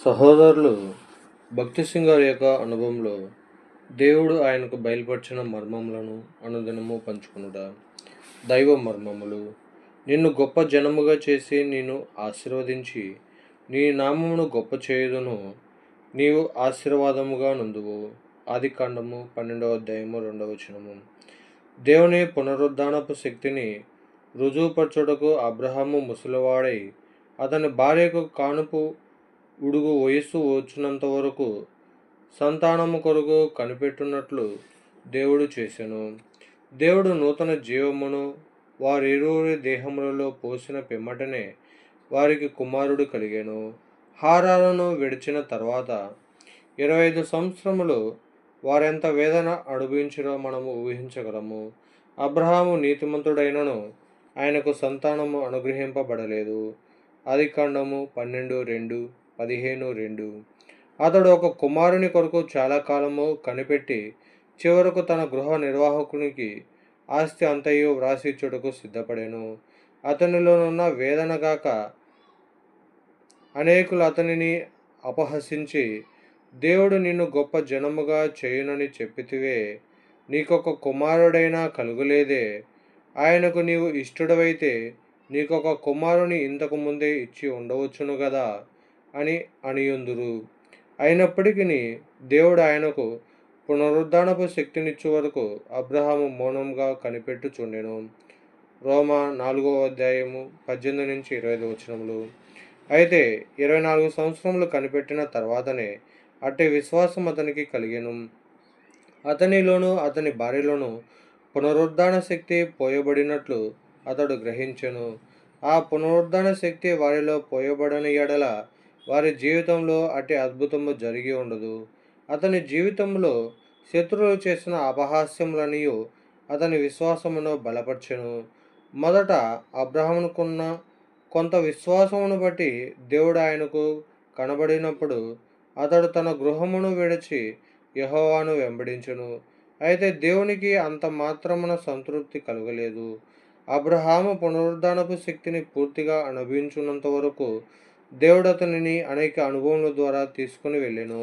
సహోదరులు భక్తి సింగ్ గారి యొక్క అనుభవంలో దేవుడు ఆయనకు బయలుపరిచిన మర్మములను అనుదినము పంచుకొనుట. దైవ మర్మములు. నిన్ను గొప్ప జనముగా చేసి నిన్ను ఆశీర్వదించి నీ నామమును గొప్ప చేయుదును, నీవు ఆశీర్వాదముగా నుందువు. ఆదికాండము 12వ అధ్యాయము 2వ వచనము. దేవుని పునరుద్ధానపు శక్తిని రుజువుపరచుటకు అబ్రహాము ముసలివాడై అతని భార్యకు కానుపు ఉడుగు వయస్సు వచ్చినంత వరకు సంతానము కొరకు కనిపెట్టున్నట్లు దేవుడు చేసెను. దేవుడు నూతన జీవమును వారిరువురి దేహములలో పోసిన పిమ్మటనే వారికి కుమారుడు కలిగెను. హారాలను విడిచిన తర్వాత 25 సంవత్సరములు వారెంత వేదన అనుభవించిరో మనము ఊహించగలము. అబ్రహాము నీతిమంతుడైనను ఆయనకు సంతానము అనుగ్రహింపబడలేదు. ఆదికాండము 12:2, 15:2. అతడు ఒక కుమారుని కొరకు చాలా కాలము కనిపెట్టి చివరకు తన గృహ నిర్వాహకునికి ఆస్తి అంతయు వ్రాసిచ్చుటకు సిద్ధపడెను. అతనిలోనున్న వేదనగాక అనేకులు అతనిని అపహసించి, దేవుడు నిన్ను గొప్ప జనముగా చేయునని చెప్పితివే, నీకొక కుమారుడైనా కలుగలేదే, ఆయనకు నీవు ఇష్టడవైతే నీకొక కుమారుని ఇంతకు ముందే ఇచ్చి ఉండవచ్చును గదా అని అనియుందురు. అయినప్పటికీ దేవుడు ఆయనకు పునరుద్ధానపు శక్తినిచ్చు వరకు అబ్రహాము మౌనంగా కనిపెట్టుచుండెను. రోమా 4వ అధ్యాయము 18-25 వచనములు. అయితే 24 సంవత్సరములు కనిపెట్టిన తర్వాతనే అట్టి విశ్వాసం అతనికి కలిగెను. అతనిలోను అతని భార్యలోను పునరుద్ధాన శక్తి పోయబడినట్లు అతడు గ్రహించెను. ఆ పునరుద్ధాన శక్తి వారిలో పోయబడని ఎడల వారి జీవితంలో అట్టి అద్భుతము జరిగి ఉండదు. అతని జీవితంలో శత్రువులు చేసిన అపహాస్యములనియు అతని విశ్వాసమును బలపర్చెను. మొదట అబ్రహాముకున్న కొంత విశ్వాసమును బట్టి దేవుడు ఆయనకు కనబడినప్పుడు అతడు తన గృహమును విడిచి యెహోవాను వెంబడించెను. అయితే దేవునికి అంత మాత్రమున సంతృప్తి కలుగలేదు. అబ్రహాము పునరుద్ధానపు శక్తిని పూర్తిగా అనుభవించున్నంత వరకు దేవుడు అతనిని అనేక అనుభవముల ద్వారా తీసుకుని వెళ్ళెను.